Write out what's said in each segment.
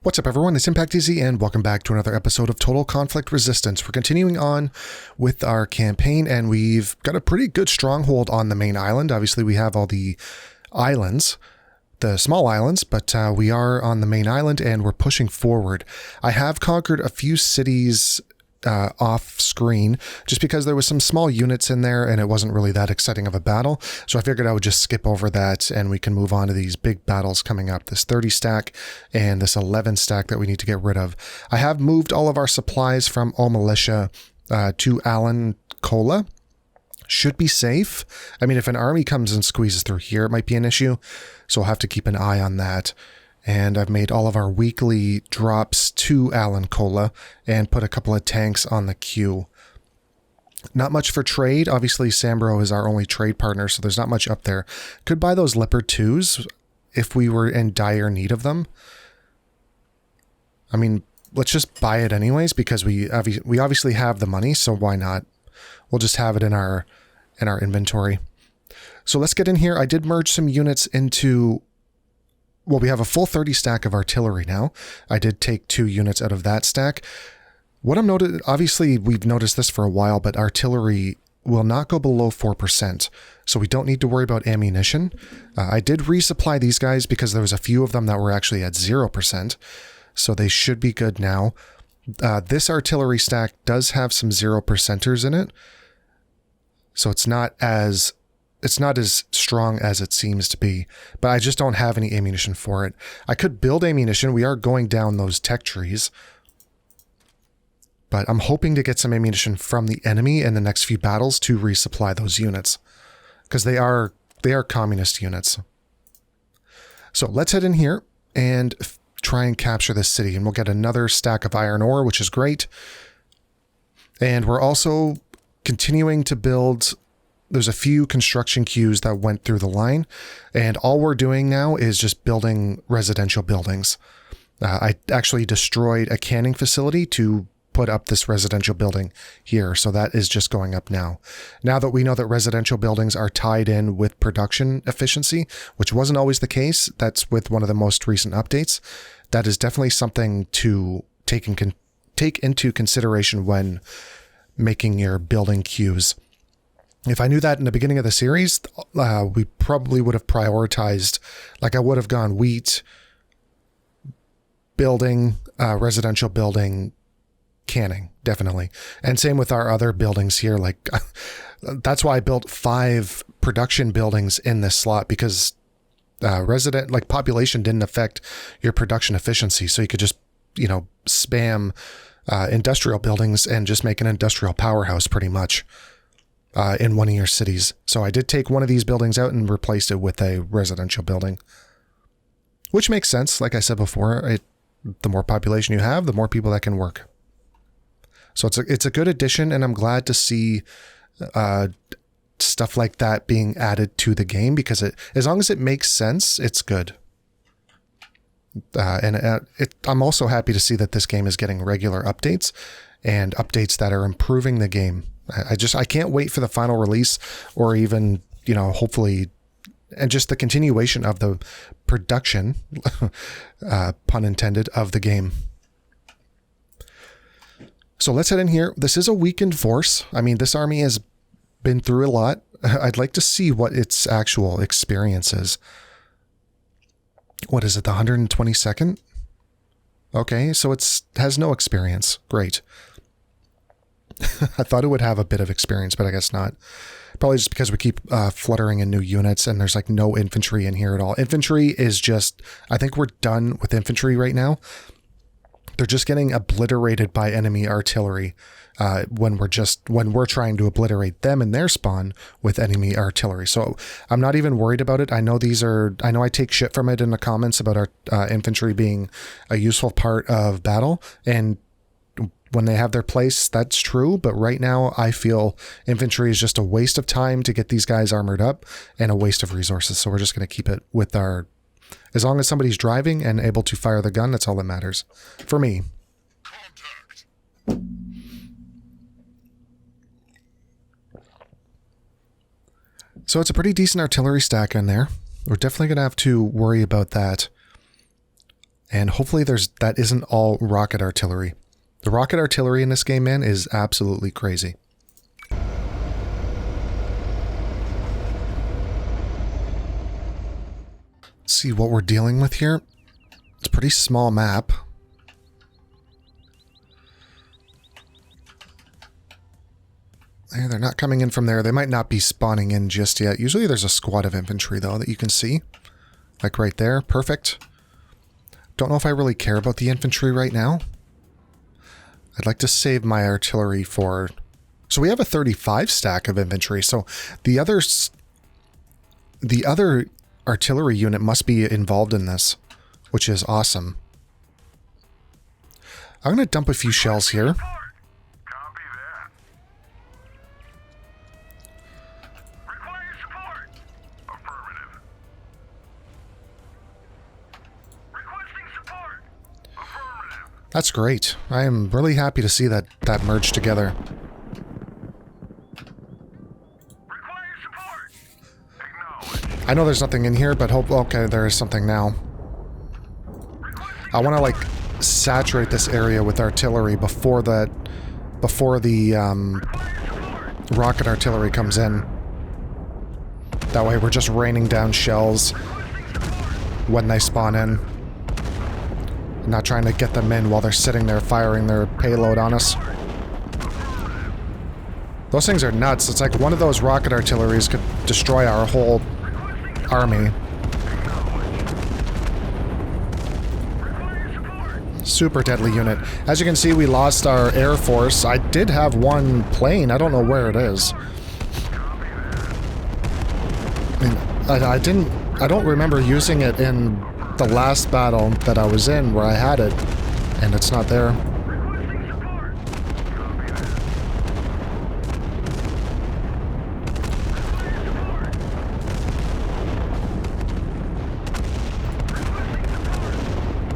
What's up, everyone? It's Impact Easy, and welcome back to another episode of Total Conflict Resistance. We're continuing on with our campaign, and we've got a pretty good stronghold on the main island. Obviously, we have all the islands, the small islands, but we are on the main island, and we're pushing forward. I have conquered a few cities off screen just because there was some small units in there and it wasn't really that exciting of a battle, so I figured I would just skip over that and we can move on to these big battles coming up, this 30 stack and this 11 stack that we need to get rid of. I have moved all of our supplies from All Militia to Alan Cola. Should be safe. I mean, if an army comes and squeezes through here, it might be an issue, so I'll have to keep an eye on that. And I've made all of our weekly drops to Alan Cola and put a couple of tanks on the queue. Not much for trade. Obviously, Sambro is our only trade partner, so there's not much up there. Could buy those Leopard 2s if we were in dire need of them. I mean, let's just buy it anyways because we obviously have the money, so why not? We'll just have it in our inventory. So let's get in here. I did merge some units into... Well, we have a full 30 stack of artillery now. I did take 2 units out of that stack. What I'm noted, obviously we've noticed this for a while, but artillery will not go below 4%. So we don't need to worry about ammunition. I did resupply these guys because there was a few of them that were actually at 0%. So they should be good now. This artillery stack does have some 0%ers in it. So it's not as strong as it seems to be, but I just don't have any ammunition for it. I could build ammunition. We are going down those tech trees, but I'm hoping to get some ammunition from the enemy in the next few battles to resupply those units because they are communist units. So let's head in here and try and capture this city, and we'll get another stack of iron ore, which is great. And we're also continuing to build. There's a few construction queues that went through the line, and all we're doing now is just building residential buildings. I actually destroyed a canning facility to put up this residential building here, so that is just going up now. Now that we know that residential buildings are tied in with production efficiency, which wasn't always the case, that's with one of the most recent updates, that is definitely something to take into consideration when making your building queues. If I knew that in the beginning of the series, we probably would have prioritized, like I would have gone wheat, building, residential building, canning, definitely. And same with our other buildings here. Like that's why I built 5 production buildings in this slot, because population didn't affect your production efficiency. So you could just, spam industrial buildings and just make an industrial powerhouse pretty much. In one of your cities. So I did take one of these buildings out and replaced it with a residential building, which makes sense. Like I said before, the more population you have, the more people that can work. So it's a good addition, and I'm glad to see stuff like that being added to the game, because as long as it makes sense, it's good. I'm also happy to see that this game is getting regular updates and updates that are improving the game. I can't wait for the final release, or even, hopefully, and just the continuation of the production, pun intended, of the game. So let's head in here. This is a weakened force. I mean, this army has been through a lot. I'd like to see what its actual experience is. What is it, the 122nd? Okay, so it has no experience. Great. I thought it would have a bit of experience, but I guess not. Probably just because we keep fluttering in new units, and there's like no infantry in here at all. Infantry is just, I think we're done with infantry right now. They're just getting obliterated by enemy artillery when we're trying to obliterate them in their spawn with enemy artillery. So I'm not even worried about it. I know I take shit from it in the comments about our infantry being a useful part of battle, and when they have their place, that's true. But right now, I feel infantry is just a waste of time to get these guys armored up and a waste of resources. So we're just going to keep it with as long as somebody's driving and able to fire the gun, that's all that matters for me. Contact. So it's a pretty decent artillery stack in there. We're definitely going to have to worry about that. And hopefully that isn't all rocket artillery. The rocket artillery in this game, man, is absolutely crazy. Let's see what we're dealing with here. It's a pretty small map. They're not coming in from there. They might not be spawning in just yet. Usually there's a squad of infantry, though, that you can see. Like right there. Perfect. Don't know if I really care about the infantry right now. I'd like to save my artillery for... So we have a 35 stack of infantry. So the other artillery unit must be involved in this, which is awesome. I'm going to dump a few shells here. That's great. I am really happy to see that merge together. I know there's nothing in here, but okay, there is something now. I want to like saturate this area with artillery before the rocket artillery comes in. That way we're just raining down shells when they spawn in. I'm not trying to get them in while they're sitting there firing their payload on us. Those things are nuts. It's like one of those rocket artilleries could destroy our whole army. Super deadly unit. As you can see, we lost our air force. I did have one plane. I don't know where it is. I don't remember using it in the last battle that I was in where I had it, and it's not there.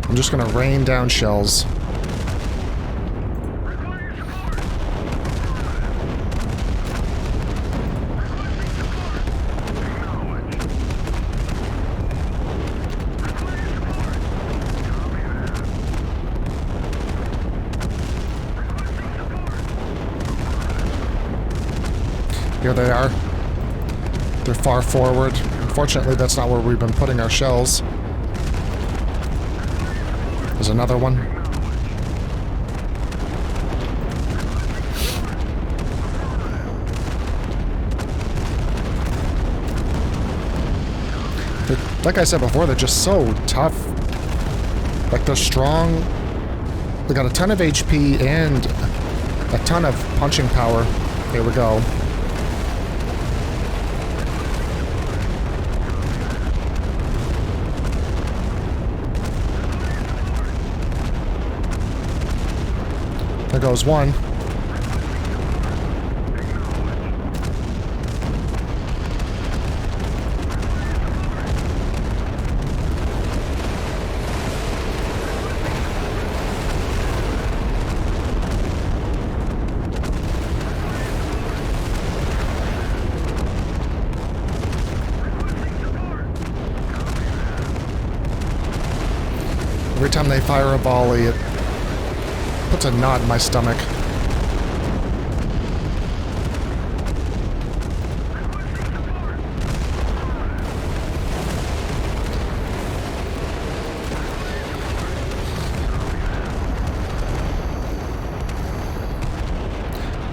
I'm just gonna rain down shells. Here they are. They're far forward. Unfortunately, that's not where we've been putting our shells. There's another one. Like I said before, they're just so tough. Like, they're strong. They got a ton of HP and a ton of punching power. Here we go. There goes one. Every time they fire a volley, it puts a knot in my stomach.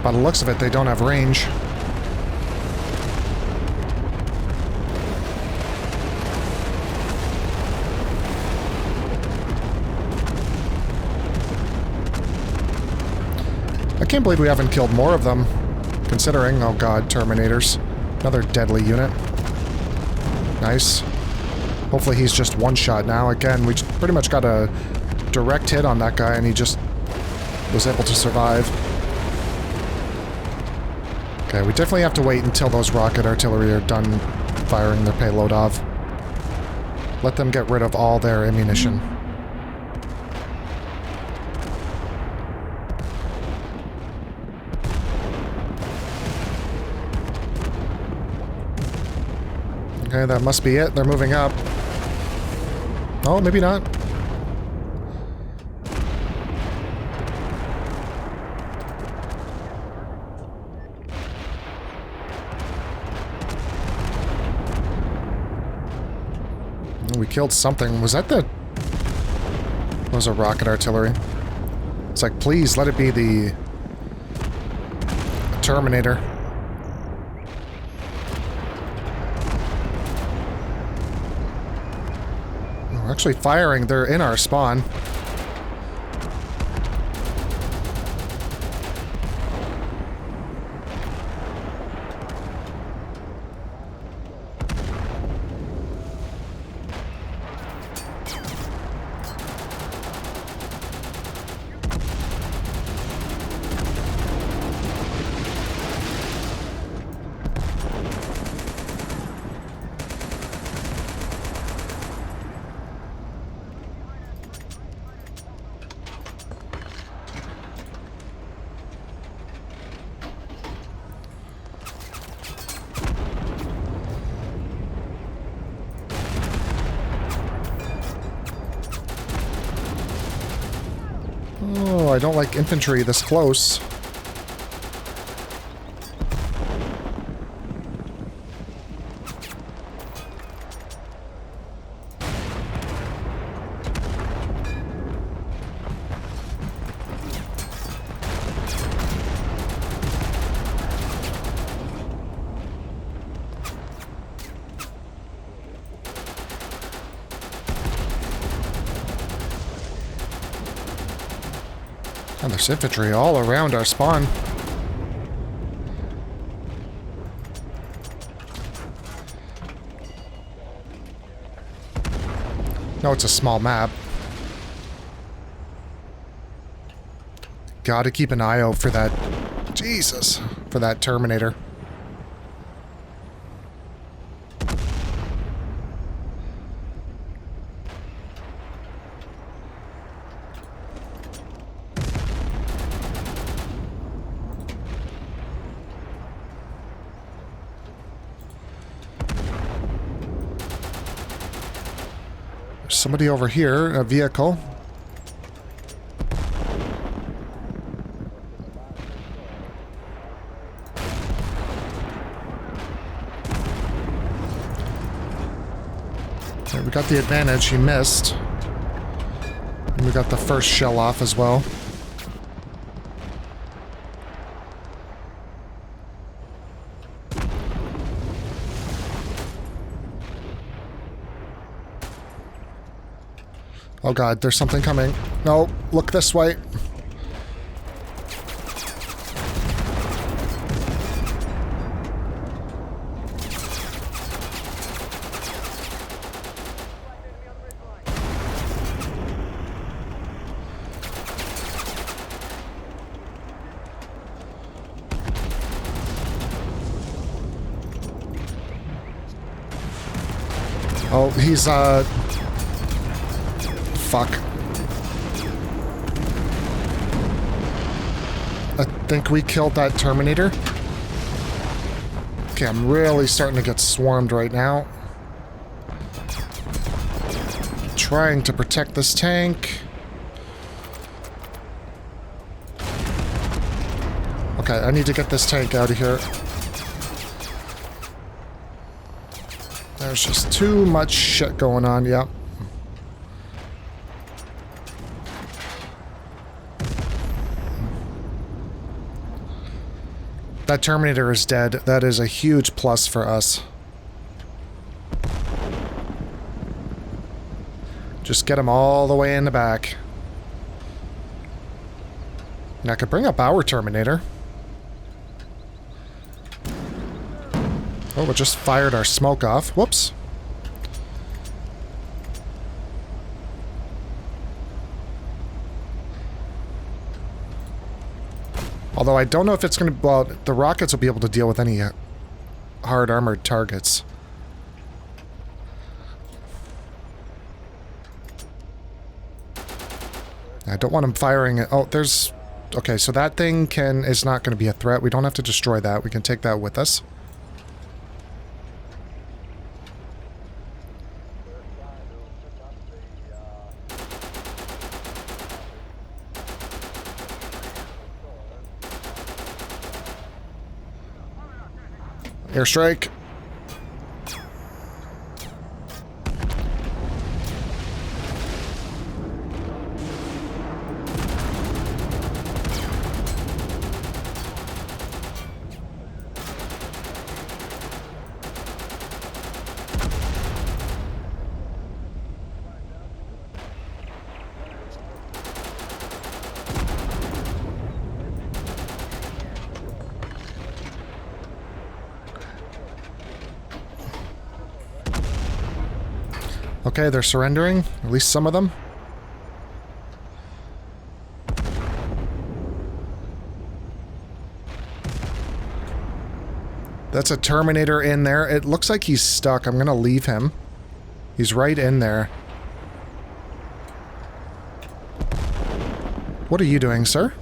By the looks of it, they don't have range. I can't believe we haven't killed more of them, considering, oh god, Terminators. Another deadly unit. Nice. Hopefully he's just one shot now. Again, we pretty much got a direct hit on that guy and he just was able to survive. Okay, we definitely have to wait until those rocket artillery are done firing their payload off. Let them get rid of all their ammunition. Okay, that must be it. They're moving up. Oh, maybe not. We killed something. Was that the... was a rocket artillery? It's like, please let it be the Terminator. We're actually firing. They're in our spawn. Oh, I don't like infantry this close. And there's infantry all around our spawn. No, it's a small map. Gotta keep an eye out for that... Jesus! For that Terminator. Somebody over here, a vehicle. Okay, we got the advantage. He missed. And we got the first shell off as well. Oh god, there's something coming. No, look this way. Oh, he's, fuck. I think we killed that Terminator. Okay, I'm really starting to get swarmed right now. Trying to protect this tank. Okay, I need to get this tank out of here. There's just too much shit going on, yep. That Terminator is dead. That is a huge plus for us. Just get him all the way in the back. And I could bring up our Terminator. Oh, we just fired our smoke off. Whoops. Although I don't know if it's going to... Well, the rockets will be able to deal with any hard armored targets. I don't want them firing it. Oh, there's... Okay, so that thing is not going to be a threat. We don't have to destroy that. We can take that with us. Airstrike. Okay, they're surrendering. At least some of them. That's a Terminator in there. It looks like he's stuck. I'm gonna leave him. He's right in there. What are you doing, sir?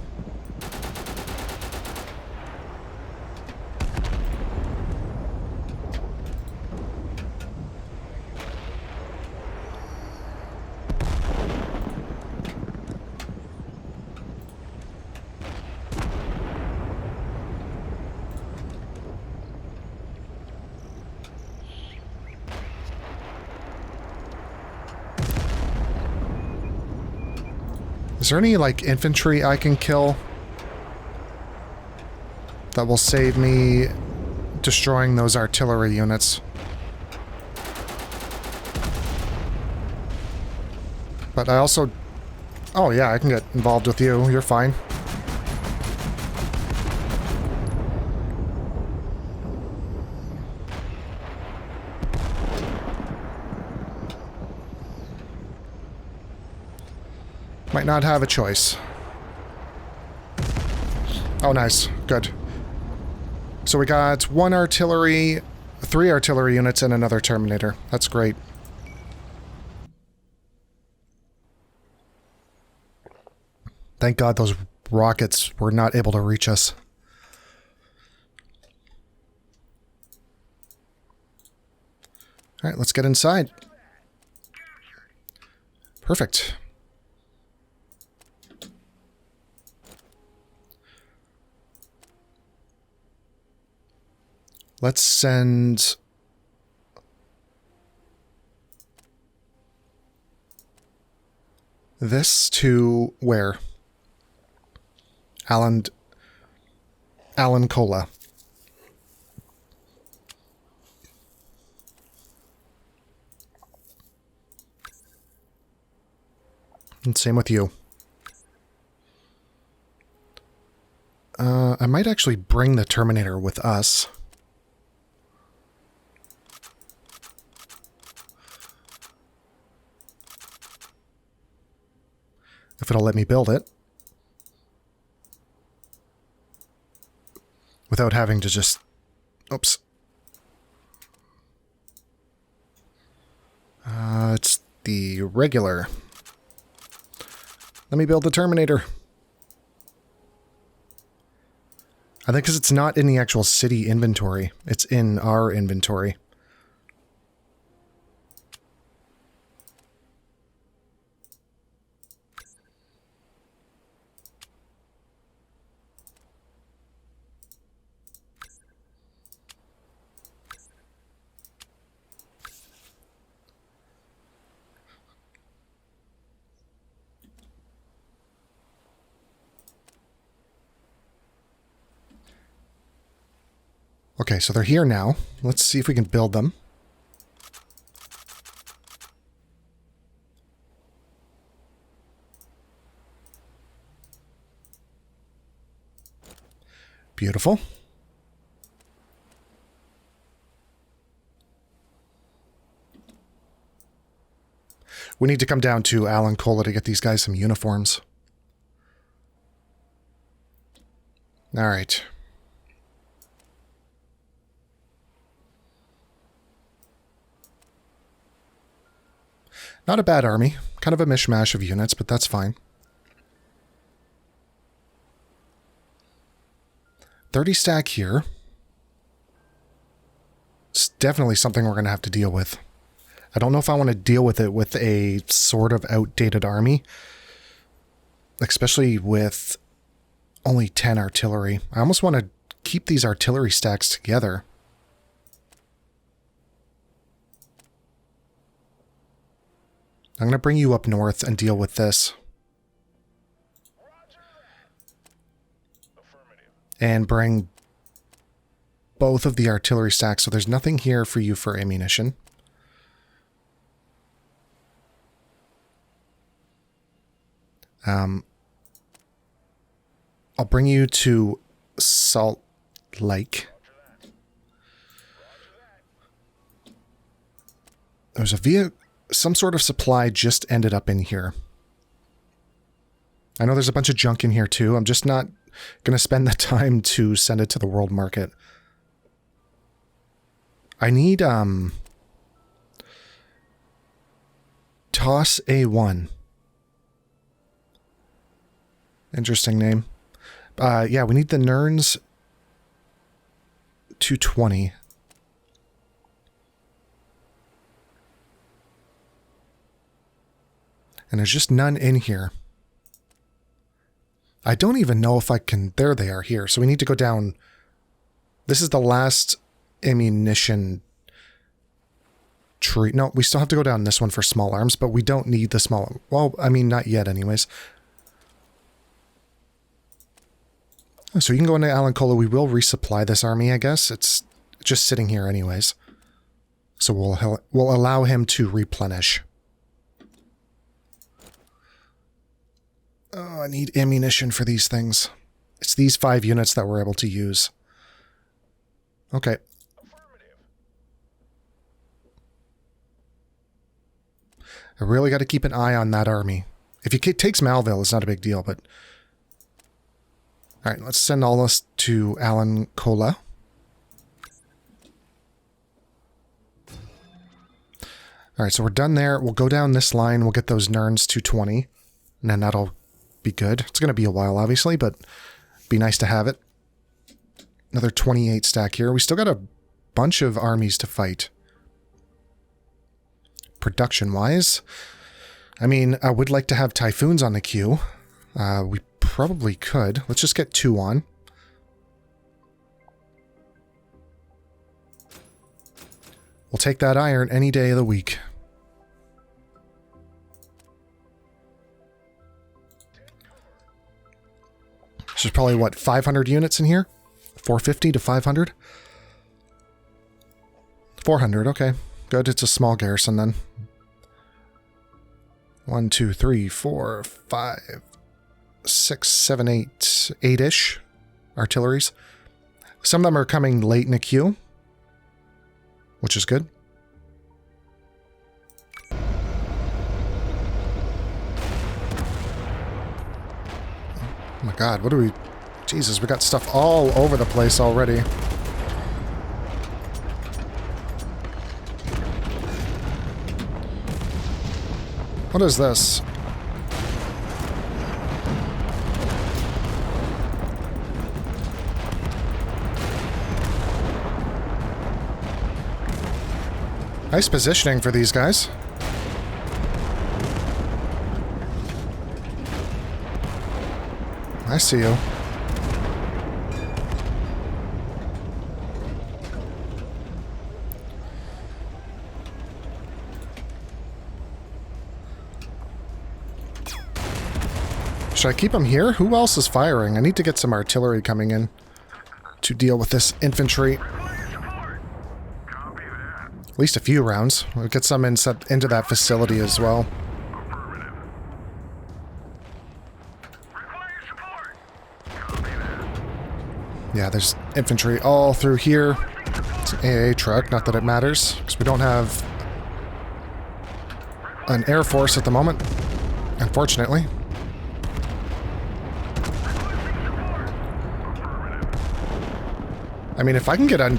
Is there any, like, infantry I can kill that will save me destroying those artillery units? But I also... Oh yeah, I can get involved with you. You're fine. Might not have a choice. Oh, nice. Good. So we got 1 artillery, 3 artillery units, and another Terminator. That's great. Thank God those rockets were not able to reach us. Alright, let's get inside. Perfect. Let's send... this to where? Alan Cola. And same with you. I might actually bring the Terminator with us. If it'll let me build it. Without having to just... Oops. It's the regular. Let me build the Terminator. I think because it's not in the actual city inventory. It's in our inventory. Okay, so they're here now. Let's see if we can build them. Beautiful. We need to come down to Alan Cola to get these guys some uniforms. All right. Not a bad army. Kind of a mishmash of units, but that's fine. 30 stack here. It's definitely something we're going to have to deal with. I don't know if I want to deal with it with a sort of outdated army. Especially with only 10 artillery. I almost want to keep these artillery stacks together. I'm going to bring you up north and deal with this. And bring both of the artillery stacks, so there's nothing here for you for ammunition. I'll bring you to Salt Lake. There's a some sort of supply just ended up in here. I know there's a bunch of junk in here too. I'm just not going to spend the time to send it to the world market. I need, Toss A1. Interesting name. Yeah, we need the Nerns 220. And there's just none in here. I don't even know if I can... There they are here. So we need to go down... This is the last ammunition tree. No, we still have to go down this one for small arms, but we don't need the small... Well, I mean, not yet anyways. So you can go into Alancola. We will resupply this army, I guess. It's just sitting here anyways. So we'll allow him to replenish. Oh, I need ammunition for these things. It's these 5 units that we're able to use. Okay. I really got to keep an eye on that army. If he takes Malville, it's not a big deal, but... Alright, let's send all this to Alancola. Alright, so we're done there. We'll go down this line. We'll get those Nerns 220. And then that'll be good. It's going to be a while, obviously, but be nice to have it. Another 28 stack here. We still got a bunch of armies to fight. Production-wise, I mean, I would like to have Typhoons on the queue. We probably could. Let's just get 2 on. We'll take that iron any day of the week. There's probably, what, 500 units in here? 450 to 500? 400, okay. Good, it's a small garrison then. 1, 2, 3, 4, 5, 6, 7, 8, 8-ish artilleries. Some of them are coming late in the queue, which is good. Oh my god, what do we... Jesus, we got stuff all over the place already. What is this? Nice positioning for these guys. I see you. Should I keep him here? Who else is firing? I need to get some artillery coming in to deal with this infantry. At least a few rounds. We'll get some into that facility as well. Yeah, there's infantry all through here. It's an AA truck, not that it matters, because we don't have an air force at the moment, unfortunately. I mean, if I can get on...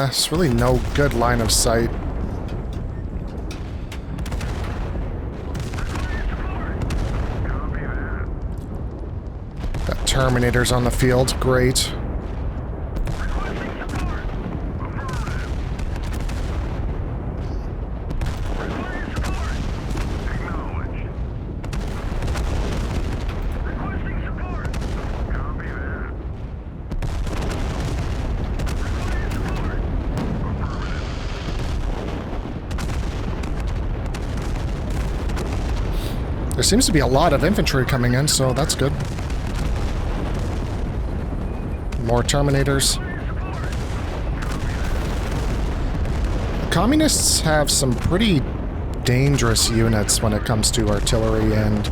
it's really no good line of sight. Got Terminators on the field, great. There seems to be a lot of infantry coming in, so that's good. More Terminators. Communists have some pretty dangerous units when it comes to artillery and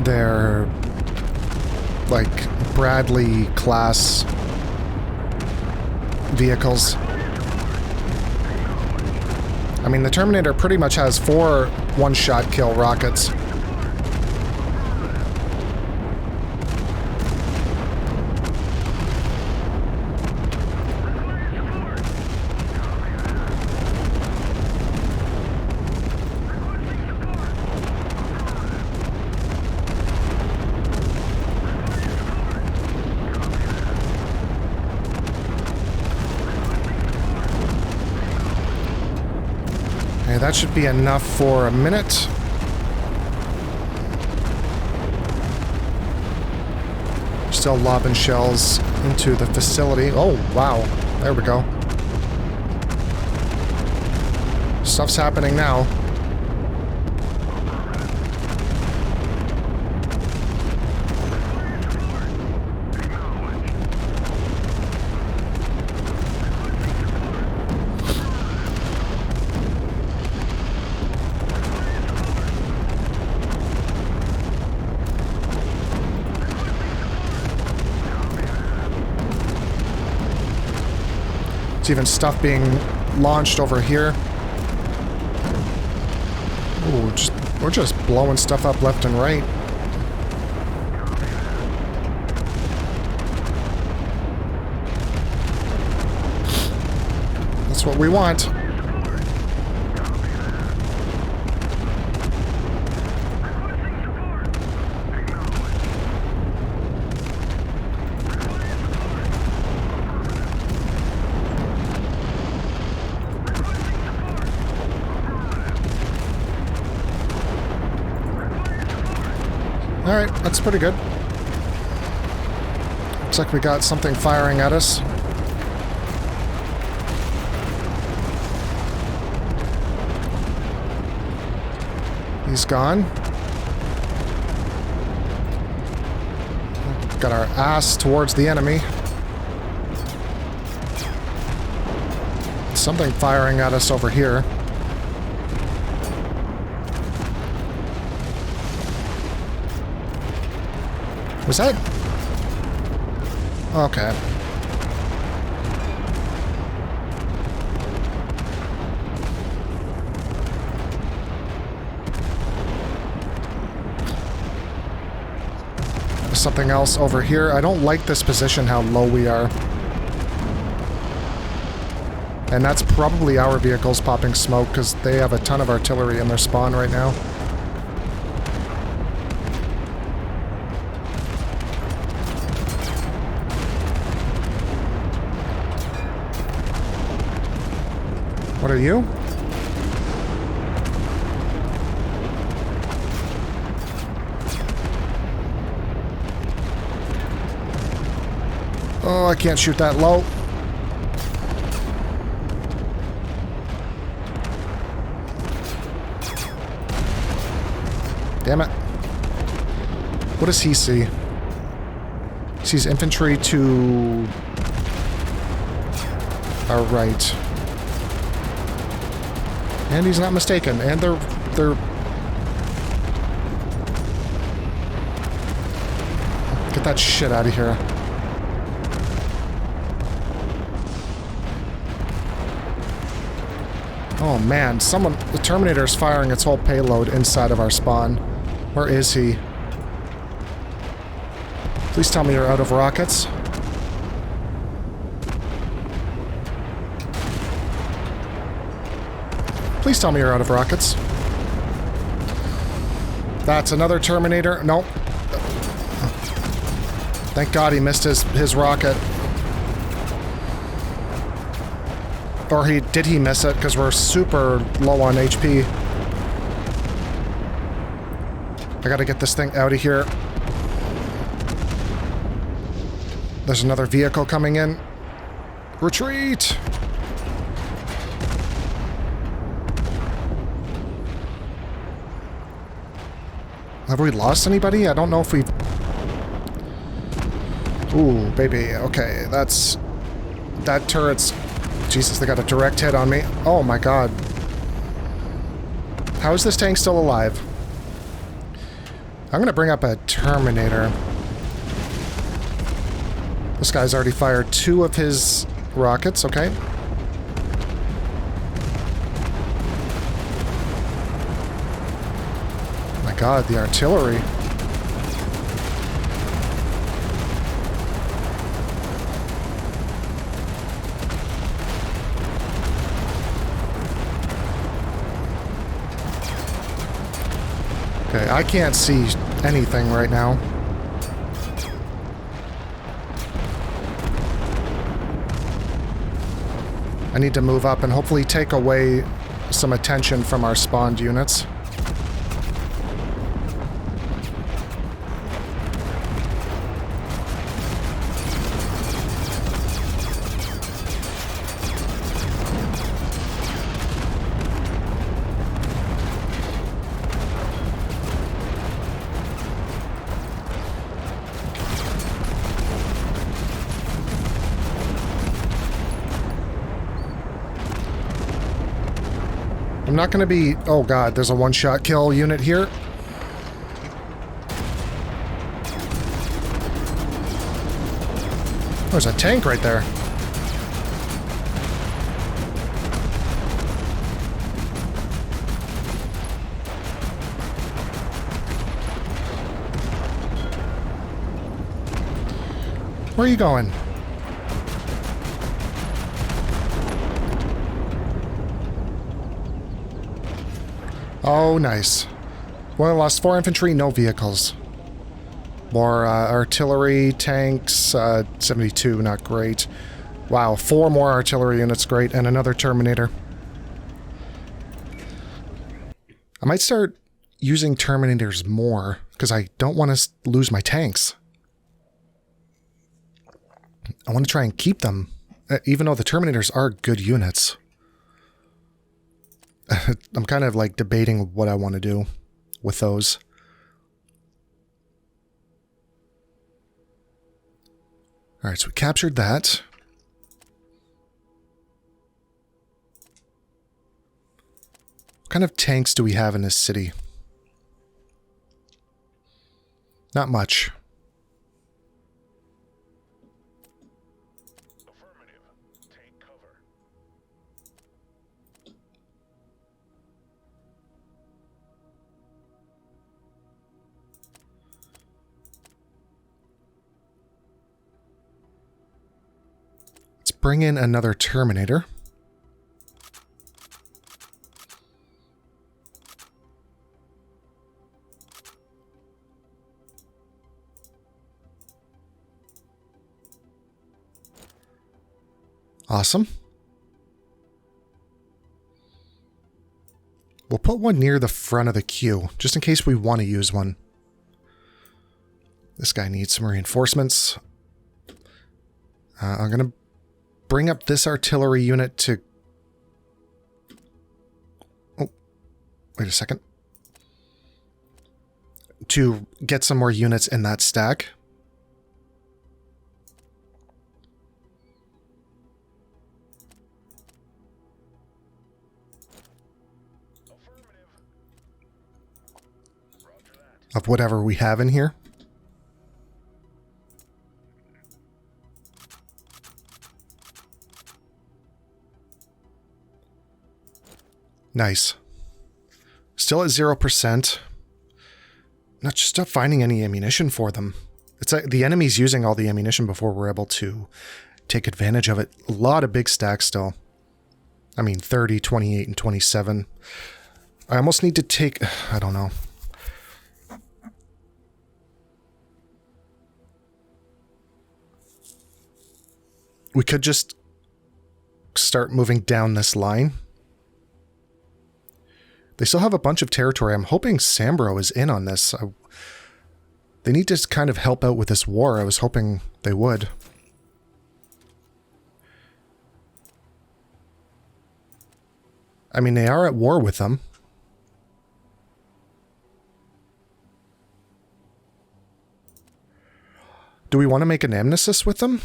their, like, Bradley class vehicles. I mean, the Terminator pretty much has 4 one-shot kill rockets. That should be enough for a minute. Still lobbing shells into the facility. Oh, wow. There we go. Stuff's happening now. There's even stuff being launched over here. Ooh, we're just blowing stuff up left and right. That's what we want. Alright, that's pretty good. Looks like we got something firing at us. He's gone. Got our ass towards the enemy. Something firing at us over here. Was that? Okay. There's something else over here. I don't like this position, how low we are. And that's probably our vehicles popping smoke, because they have a ton of artillery in their spawn right now. What are you? Oh, I can't shoot that low. Damn it. What does he see? He sees infantry to our right. And he's not mistaken. And they're... Get that shit out of here. Oh man, the Terminator is firing its whole payload inside of our spawn. Where is he? Please tell me you're out of rockets. Please tell me you're out of rockets. That's another Terminator. Nope. Thank God he missed his rocket. Or did he miss it? Because we're super low on HP. I gotta get this thing out of here. There's another vehicle coming in. Retreat! Have we lost anybody? I don't know if we've... Ooh, baby. Okay, that's... That turret's... Jesus, they got a direct hit on me. Oh my god. How is this tank still alive? I'm gonna bring up a Terminator. This guy's already fired 2 of his rockets, okay. god, the artillery. Okay, I can't see anything right now. I need to move up and hopefully take away some attention from our spawned units. I'm not going to be... Oh god, there's a one-shot kill unit here. There's a tank right there. Where are you going? Oh, nice. Well, lost 4 infantry, no vehicles. More artillery, tanks, 72, not great. Wow, 4 more artillery units, great, and another Terminator. I might start using Terminators more, because I don't want to lose my tanks. I want to try and keep them, even though the Terminators are good units. I'm kind of like debating what I want to do with those. Alright, so we captured that. What kind of tanks do we have in this city? Not much. Bring in another Terminator. Awesome. We'll put one near the front of the queue, just in case we want to use one. This guy needs some reinforcements. I'm going to bring up this artillery unit to... Oh, wait a second. To get some more units in that stack. Of whatever we have in here. Nice. Still at 0%. Not finding any ammunition for them. It's like the enemy's using all the ammunition before we're able to take advantage of it. A lot of big stacks still. I mean, 30, 28, and 27. I almost need to take... I don't know. We could just start moving down this line. They still have a bunch of territory. I'm hoping Sambro is in on this. They need to kind of help out with this war. I was hoping they would. I mean, they are at war with them. Do we want to make an armistice with them?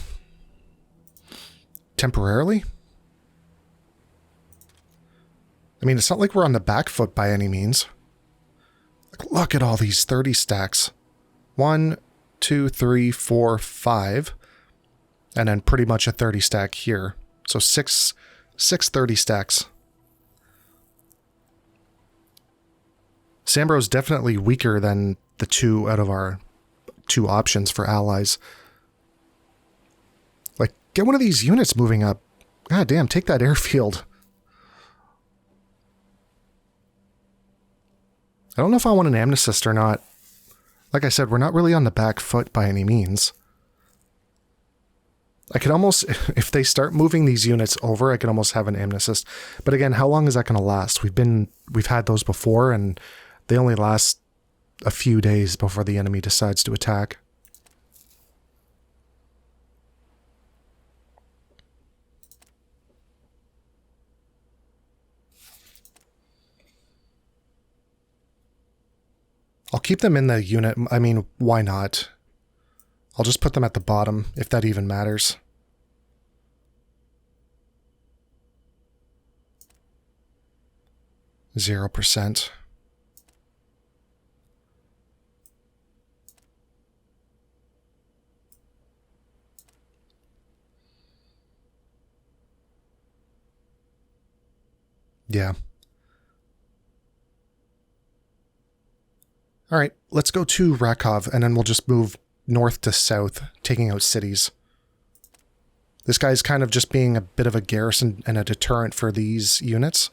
Temporarily? I mean, it's not like we're on the back foot by any means. Like, look at all these 30 stacks. 1, 2, 3, 4, 5. And then pretty much a 30 stack here. So six 30 stacks. Sambro's definitely weaker than the two out of our two options for allies. Like, get one of these units moving up. God damn, take that airfield. I don't know if I want an amnesist or not. Like I said, we're not really on the back foot by any means. I could almost, if they start moving these units over, I could almost have an amnesist. But again, how long is that going to last? We've had those before, and they only last a few days before the enemy decides to attack. I'll keep them in the unit. I mean, why not? I'll just put them at the bottom, if that even matters. %. Yeah. All right, let's go to Rakov, and then we'll just move north to south, taking out cities. This guy's kind of just being a bit of a garrison and a deterrent for these units.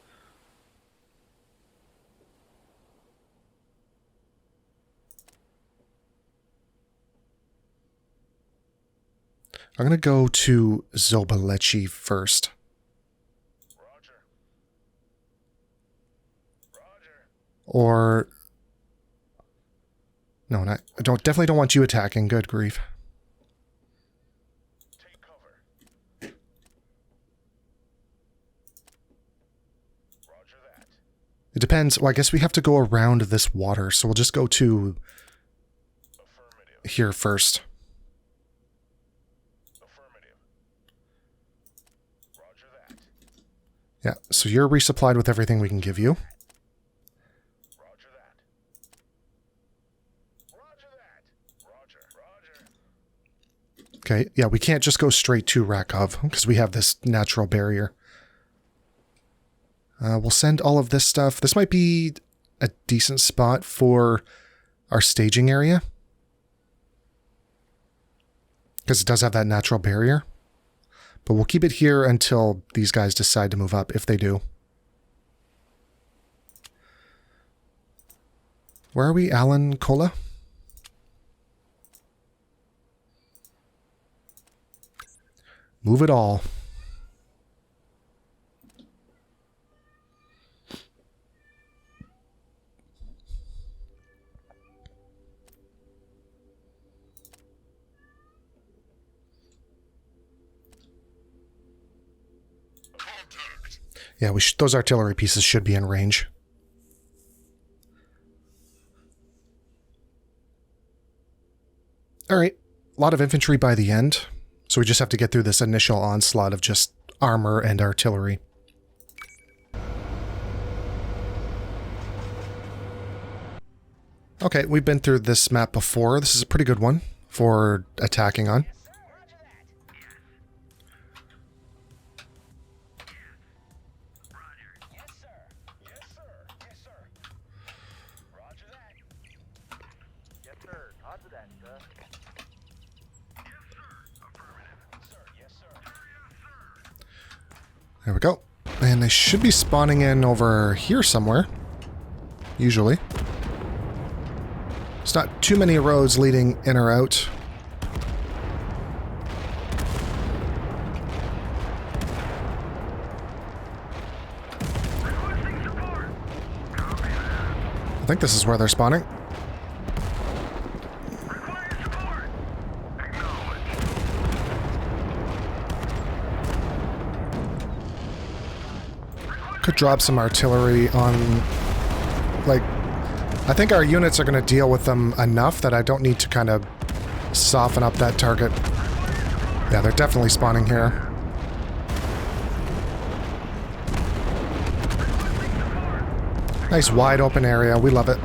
I'm going to go to Zobalechi first. Roger. Roger. Or... No, not, definitely don't want you attacking. Good grief. Take cover. Roger that. It depends. Well, I guess we have to go around this water, so we'll just go to Affirmative. here first. Affirmative. Roger that. Yeah, so you're resupplied with everything we can give you. Roger that. Roger that. Roger. Roger. Okay, yeah, we can't just go straight to Rakov, because we have this natural barrier. We'll send all of this stuff. This might be a decent spot for our staging area, because it does have that natural barrier. But we'll keep it here until these guys decide to move up, if they do. Where are we? Alan Kola? Move it all. Contact. Yeah, those artillery pieces should be in range. All right, a lot of infantry by the end, so we just have to get through this initial onslaught of just armor and artillery. Okay, we've been through this map before. This is a pretty good one for attacking on. Yes, sir. Yes, sir. Yes, sir. Roger that. Yes, sir. Roger that, sir. Yes, sir. Affirmative. Sir, yes, sir. Yes, sir. There we go. And they should be spawning in over here somewhere. Usually. It's not too many roads leading in or out. I think this is where they're spawning. Could drop some artillery on, like, I think our units are going to deal with them enough that I don't need to kind of soften up that target. Yeah, they're definitely spawning here. Nice wide open area. We love it.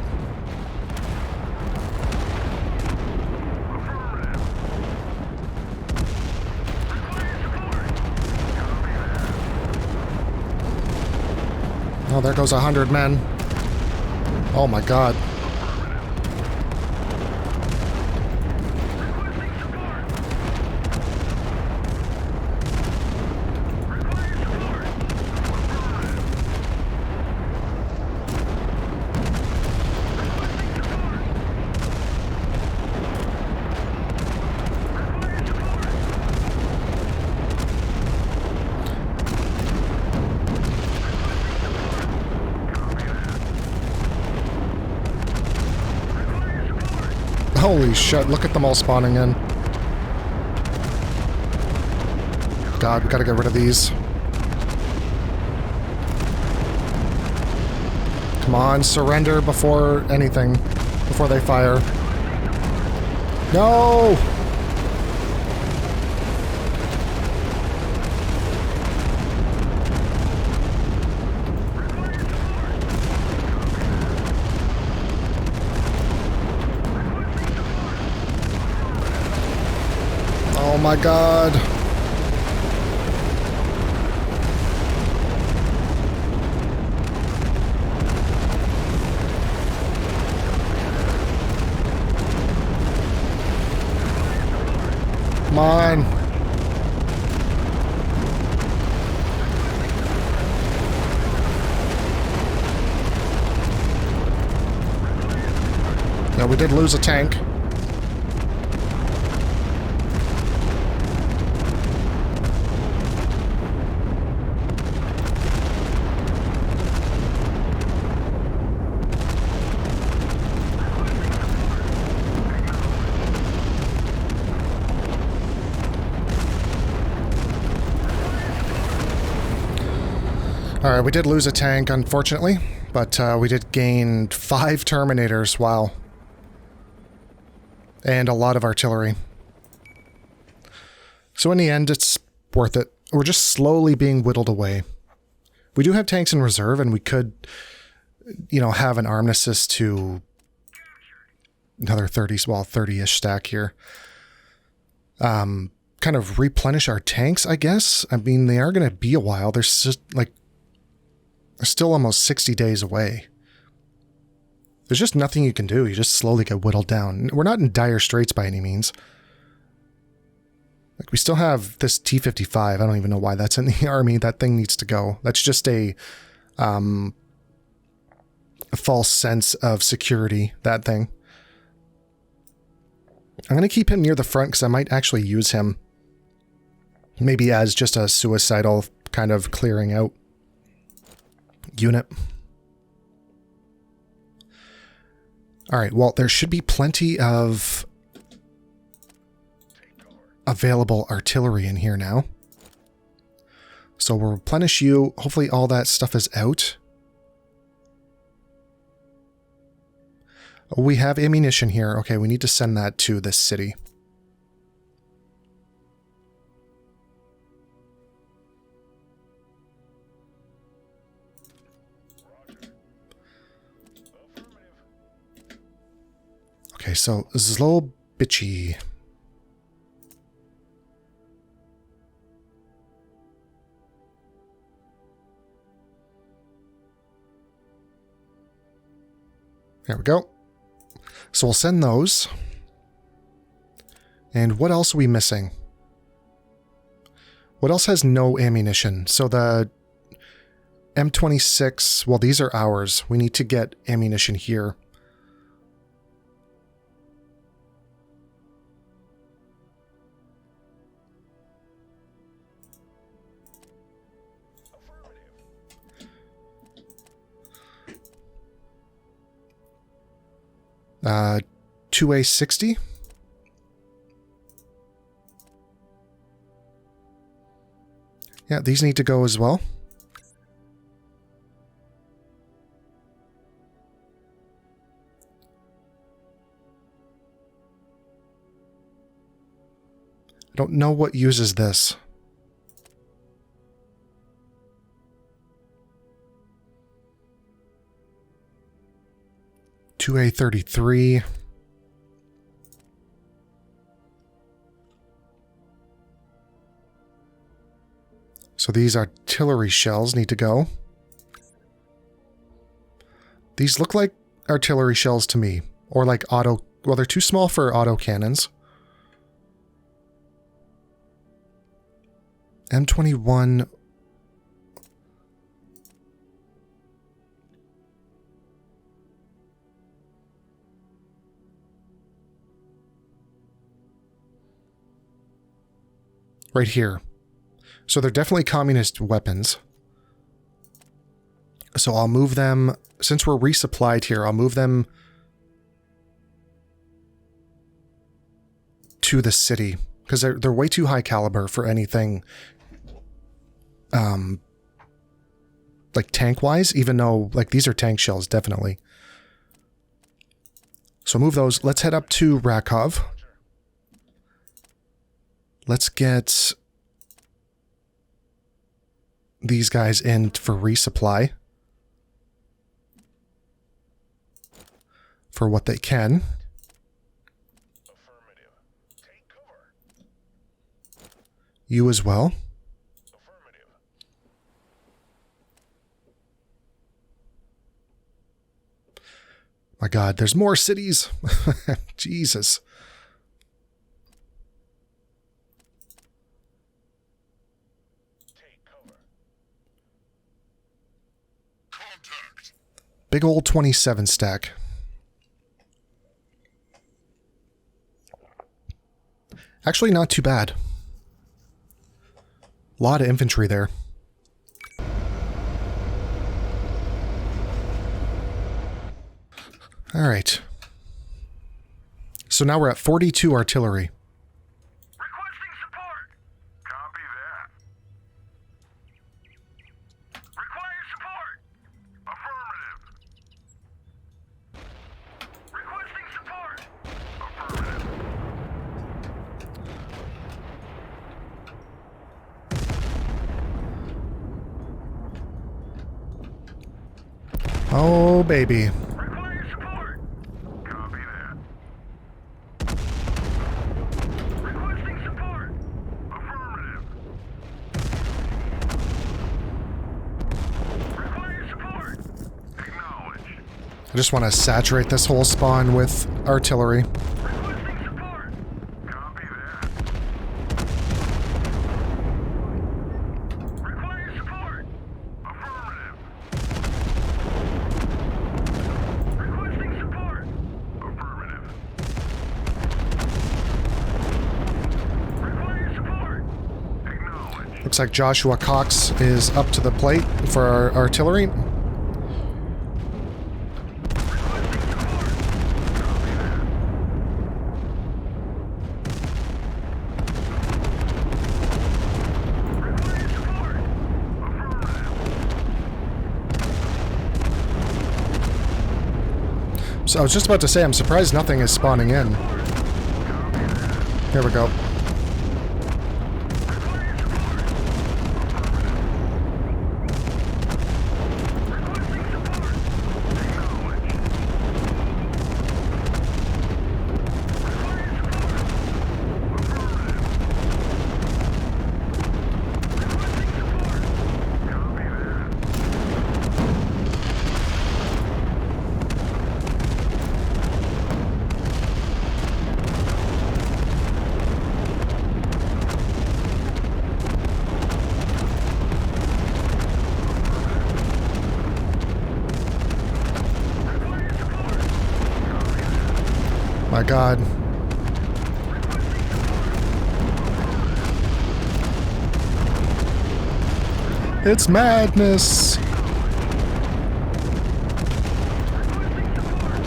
Oh, there goes 100 men. Oh my god. Holy shit, look at them all spawning in. God, we gotta get rid of these. Come on, surrender before anything. Before they fire. No! Oh my god. Come on. Yeah, we did lose a tank. Alright, we did lose a tank, unfortunately, but we did gain 5 Terminators, wow. And a lot of artillery. So in the end, it's worth it. We're just slowly being whittled away. We do have tanks in reserve, and we could, you know, have an armistice to another 30-ish stack here. Kind of replenish our tanks, I guess. I mean, they are going to be a while. There's just, like, they're still almost 60 days away. There's just nothing you can do. You just slowly get whittled down. We're not in dire straits by any means. Like, we still have this T-55. I don't even know why that's in the army. That thing needs to go. That's just a false sense of security, that thing. I'm going to keep him near the front because I might actually use him. Maybe as just a suicidal kind of clearing out unit. Alright, well, there should be plenty of available artillery in here now. So we'll replenish you. Hopefully all that stuff is out. Oh, we have ammunition here. Okay, we need to send that to this city. Okay, so Zlobichi. There we go. So we'll send those. And what else are we missing? What else has no ammunition? So the M26, well, these are ours. We need to get ammunition here. Uh, 2A60. Yeah, these need to go as well. I don't know what uses this. A33. So these artillery shells need to go. These look like artillery shells to me. Or like auto... Well, they're too small for auto cannons. M21... Right here. So they're definitely communist weapons. So I'll move them, since we're resupplied here, I'll move them to the city. Because they're way too high caliber for anything like tank-wise, even though like these are tank shells, definitely. So move those. Let's head up to Rakov. Let's get these guys in for resupply. For what they can. Affirmative. Take cover. You as well. Affirmative. My God, there's more cities. Jesus. Take cover. Contact. Big old 27 stack. Actually, not too bad. A lot of infantry there. All right. So now we're at 42 artillery. Requesting support. Copy that. Require support. Affirmative. Requesting support. Affirmative. Oh, baby. Require support. Copy that. Requesting support. Affirmative. Require support. Acknowledge. I just want to saturate this whole spawn with artillery. Requesting support. Copy that. Require support. Affirmative. Requesting support. Affirmative. Require support. Acknowledge. Looks like Joshua Cox is up to the plate for our artillery. Requesting support. Copy that. Require support. Affirmative. So I was just about to say, I'm surprised nothing is spawning in. Here we go. Require support. Requesting support. Acknowledge. Require support. Affirmative. Requesting support. Copy that. Require support. Copy that. My God. Requesting support. It's madness. Requesting support.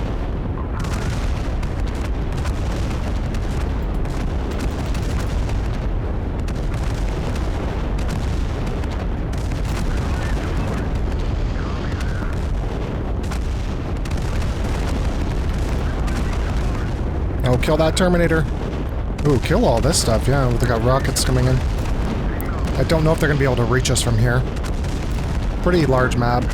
Oh, kill that Terminator. Ooh, kill all this stuff. Yeah, they got rockets coming in. I don't know if they're going to be able to reach us from here. Pretty large map.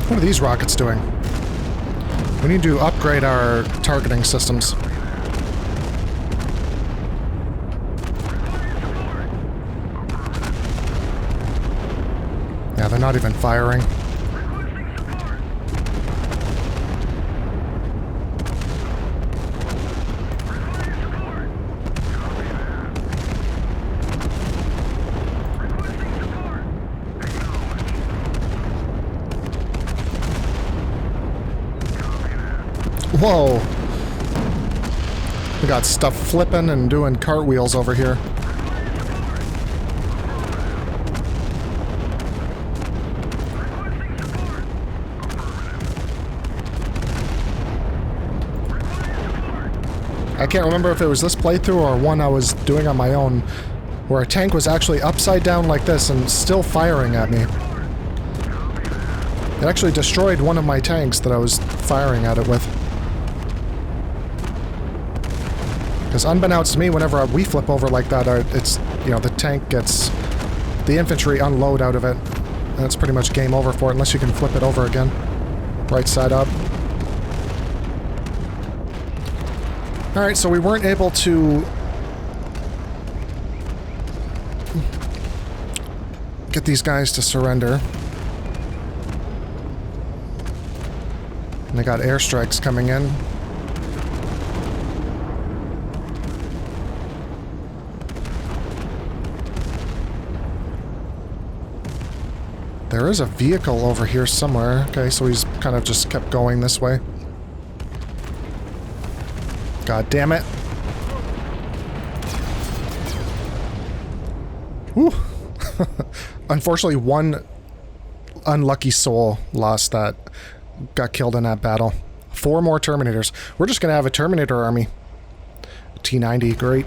What are these rockets doing? We need to upgrade our targeting systems. Yeah, they're not even firing. Whoa! We got stuff flipping and doing cartwheels over here. I can't remember if it was this playthrough or one I was doing on my own, where a tank was actually upside down like this and still firing at me. It actually destroyed one of my tanks that I was firing at it with. Because unbeknownst to me, whenever we flip over like that, it's, you know, the tank gets... the infantry unload out of it. And it's pretty much game over for it, unless you can flip it over again. Right side up. Alright, so we weren't able to... get these guys to surrender. And they got airstrikes coming in. There is a vehicle over here somewhere. Okay, so he's kind of just kept going this way. God damn it. Whew. Unfortunately, one unlucky soul lost that. Got killed in that battle. 4 more Terminators. We're just gonna have a Terminator army. T-90, great.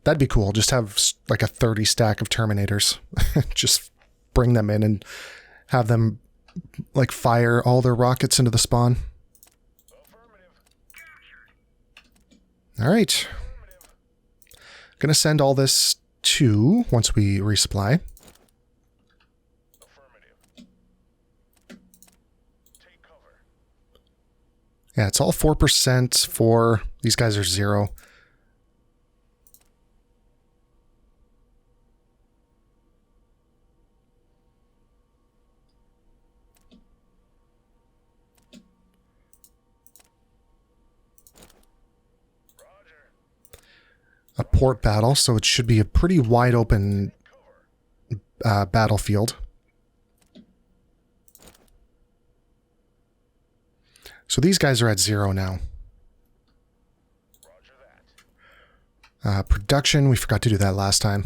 That'd be cool. Just have like a 30 stack of Terminators. Just bring them in and have them like fire all their rockets into the spawn. Alright. Gonna send all this to once we resupply. Yeah, it's all 4% for... these guys are 0. A port battle, so it should be a pretty wide open battlefield. So these guys are at 0 now. Production, we forgot to do that last time.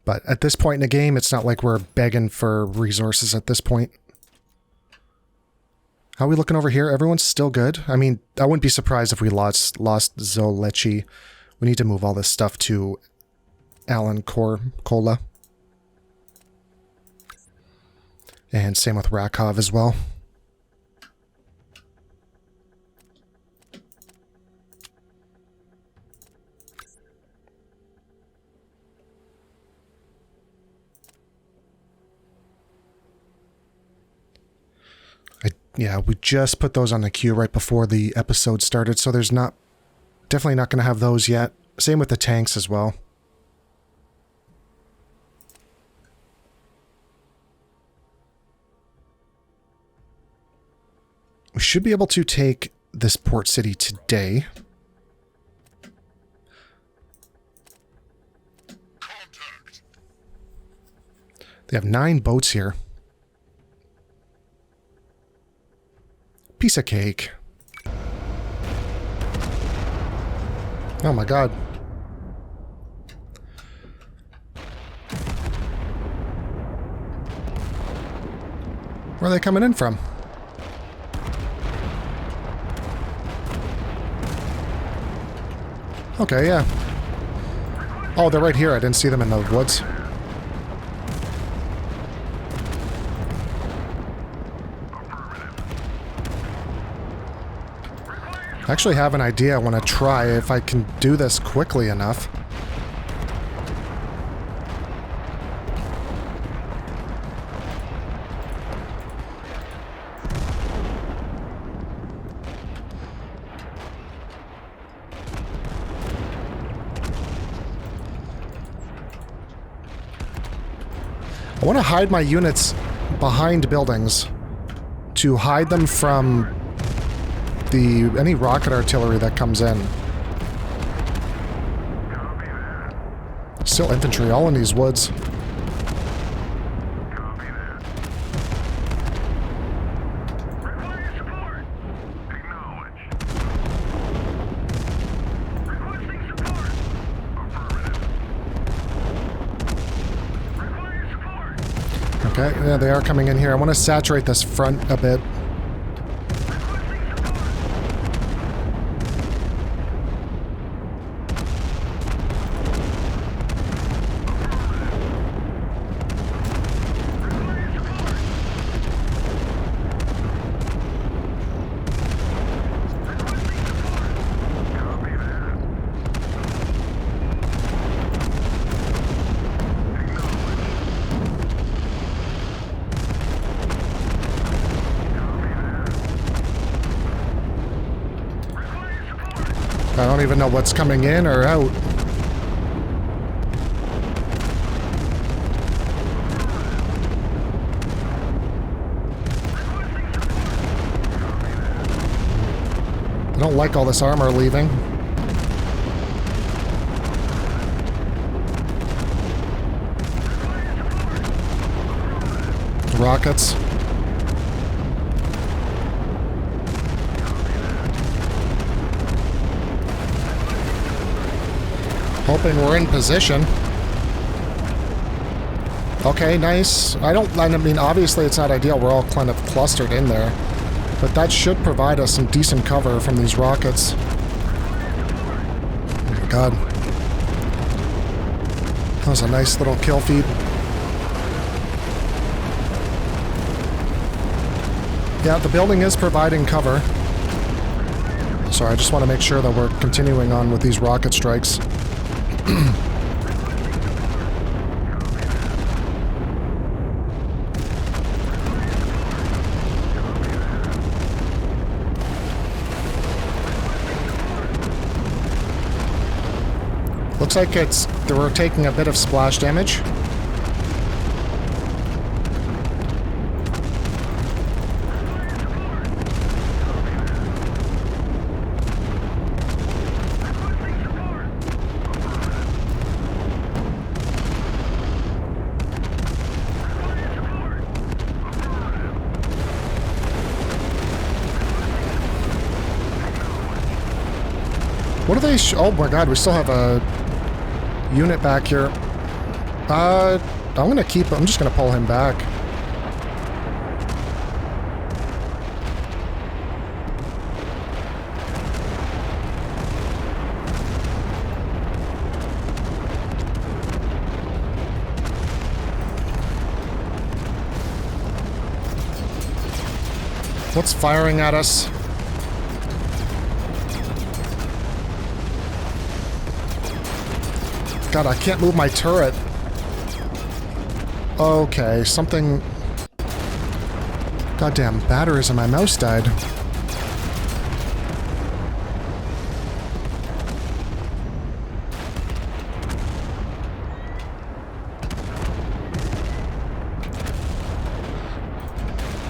But at this point in the game, it's not like we're begging for resources at this point. How are we looking over here? Everyone's still good? I mean, I wouldn't be surprised if we lost Zoleci. We need to move all this stuff to Alan Kola. And same with Rakov as well. Yeah, we just put those on the queue right before the episode started, so there's definitely not going to have those yet. Same with the tanks as well. We should be able to take this port city today. Contact. They have 9 boats here. Piece of cake. Oh my god. Where are they coming in from? Okay, yeah. Oh, they're right here. I didn't see them in the woods. I actually have an idea I want to try if I can do this quickly enough. I want to hide my units behind buildings to hide them from any rocket artillery that comes in. Still infantry all in these woods. Okay, yeah, they are coming in here. I want to saturate this front a bit. I don't even know what's coming in or out. I don't like all this armor leaving. Rockets. Hoping we're in position. Okay, nice. I mean, obviously it's not ideal. We're all kind of clustered in there. But that should provide us some decent cover from these rockets. Oh my god. That was a nice little kill feed. Yeah, the building is providing cover. Sorry, I just want to make sure that we're continuing on with these rocket strikes. Looks like we're taking a bit of splash damage. What are they? Oh my god, we still have a unit back here. I'm just gonna pull him back. What's firing at us? God, I can't move my turret. Okay, something... Goddamn batteries in my mouse died.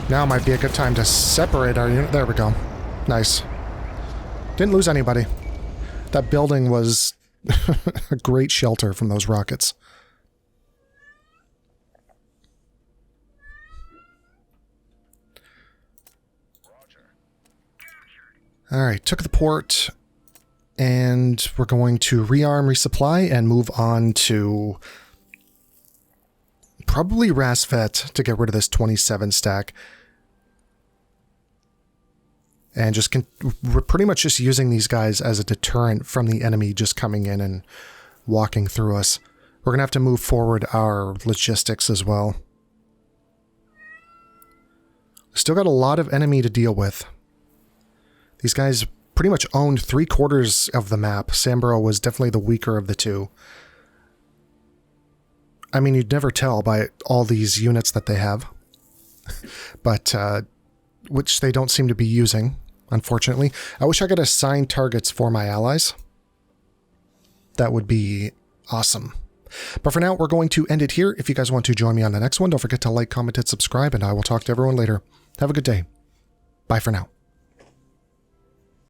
Now might be a good time to separate our unit. There we go. Nice. Didn't lose anybody. That building was a great shelter from those rockets. Alright, took the port, and we're going to rearm, resupply, and move on to probably Rasvet to get rid of this 27 stack. And just we're pretty much just using these guys as a deterrent from the enemy just coming in and walking through us. We're going to have to move forward our logistics as well. Still got a lot of enemy to deal with. These guys pretty much owned 3/4 of the map. Sambro was definitely the weaker of the two. I mean, you'd never tell by all these units that they have. But, which they don't seem to be using, unfortunately. I wish I could assign targets for my allies. That would be awesome. But for now, we're going to end it here. If you guys want to join me on the next one, don't forget to like, comment, and subscribe, and I will talk to everyone later. Have a good day. Bye for now.